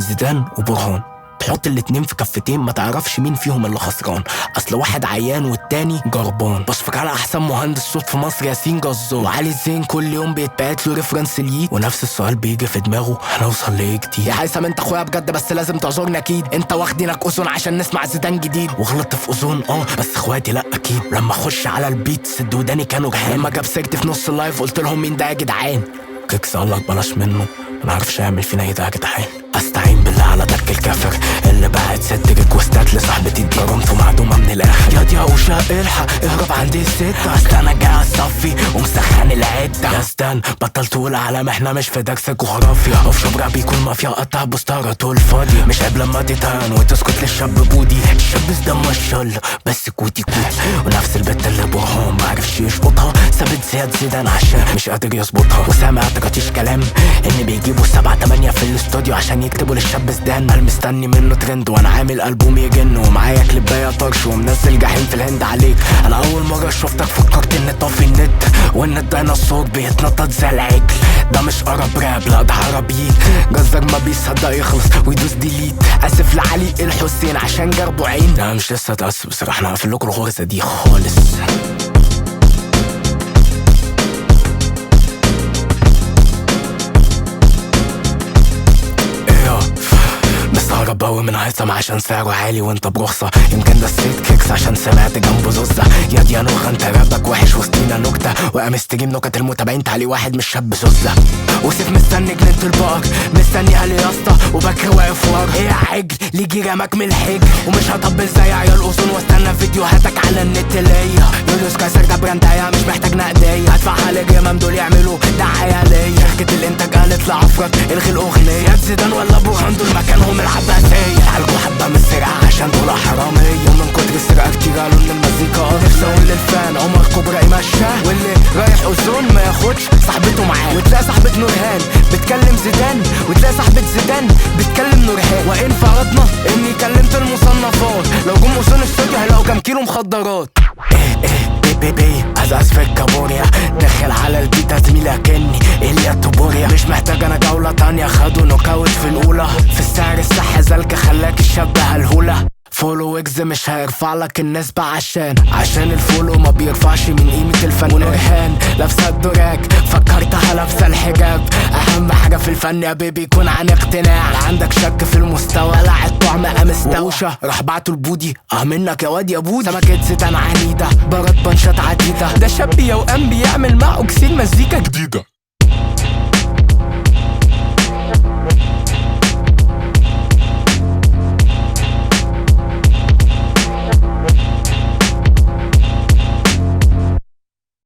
زيدان وبرهان، تحط الاتنين في كفتين ما تعرفش مين فيهم اللي خسران، اصل واحد عيان والتاني جربان. بشفق على احسن مهندس صوت في مصر ياسين جزار، وعلي الزين كل يوم بيتبعت له ريفرنس ليه، ونفس السؤال بيجي في دماغه هنوصل لايه جديد. يا هيثم انت اخويا بجد بس لازم تعذرني اكيد، انت واخدينك اذن عشان نسمع زيدان جديد، وغلطت في اذن بس اخواتي لا اكيد. لما اخش على البيت سد وداني كانوا جحان، لما جاب سيرتي في نص اللايف قلت لهم مين ده يا جدعان. كيكس قالك بلاش منه ما نعرفش يعمل فينا ايه ده يا جدعان. استعين بالله على دك الكافر اللي بعت ست ريكوستات لصاحبتي اتجرمت معدومه من الاخر. يا دي اوشا الحق اهرب عندي الستة، اصل انا جاي اصفي ومسخن العده. يا ستان بطل تقول علام احنا مش في درس جغرافيا، اوف شبرا بيكون مافيا قطع بوستارة طول فاضيه. مش عيب لما تتهان وتسكت للشاب بودي، الشاب ده ما شاء الله بس كوتي كوتي. ونفس البت اللي برهان معرفش يشقطها، ثابت زياد زيدان عشان مش قادر يظبطها. وسامع تقطيش كلام ان بيجيبوا 7-8 في الاستوديو عشان يكتبوا للشاب زيدان. انا مستني منه ترند وانا عامل البوم يجن، ومعايا كليبايه طرش ومنزل جحيم في الهند عليك. انا اول مره شفتك فكرت ان طافي النت، وان الديناصور بيتنطط زي العجل. ده مش قرب راب لا ده عربيك، جزار ما بيصدق يخلص ويدوس ديليت. اسف لعلي الحسين عشان جربوا عين. لا مش لسه اتأسف بصراحه، احنا هنقفل لكم الغرزه دي خالص. مستغرب اوي من هيثم عشان سعره عالي وانت برخصة، يمكن ده السيت كيكس عشان سمعت جنبه زوزة. يا دي نوخة انت رابك وحش وسطينا نكتة، وقام استريم نكت المتابعين تعلي واحد مش شاب زوزة. وسيف مستني جنينة البقر مستنيها لي ياسطا، وبكر واقف ورا ايه يا عجل ليه جرامك من الحج. ومش هطبل زي عيال الاذن واستنى فيديوهاتك على النت ليا. يوليوس كايسر ده براندايا مش محتاج نقدية، هدفع على جرام دول يعملوا دعاية ليا. شركة الانتاج قالت لعفرت الغي الاغنية، يا زيدان ولا برهان دول مكانهم العباسية. تعالجوا حبة من السرقة عشان دول حرامية، ومن كتر السرقة كتير قالوا ان المزيكا نفسي اقول للفان عمر كبرى يمشاه، واللي رايح أذون ما ياخدش صاحبته معاه. وتلاقي صاحبة نورهان بتكلم زيدان، وتلاقي صاحبة زيدان بتكلم نورهان. وإن فرضنا إني كلمت المصنفات، لو جم أذون استوديو هيلاقوا كام كيلو مخدرات. بيبي ازاز في الكابوريا، داخل على البيتا زميلة كني إليا توبوريا. مش محتاج انا جولة تانية، خدوا نوكاوت في الأولى. في السعر الصح زلكة خلاك الشاب هالهولة. فولو ويجز مش هيرفع لك النسبة عشان الفولو ما بيرفعش من قيمة الفن. ونورهان لابسة الدراك فكرتها لابسة الحجاب. اهم حاجة في الفن يا بيبي يكون عن اقتناع، عندك شك في المستوى لا الطعم قام استوى. وقوشة راح بعته البودي منك يا واد يا بودي. سمكة زيدان عنيدة برد بنشات عديدة، ده شاب يوقام بيعمل مع أكسيد مزيكا جديدة.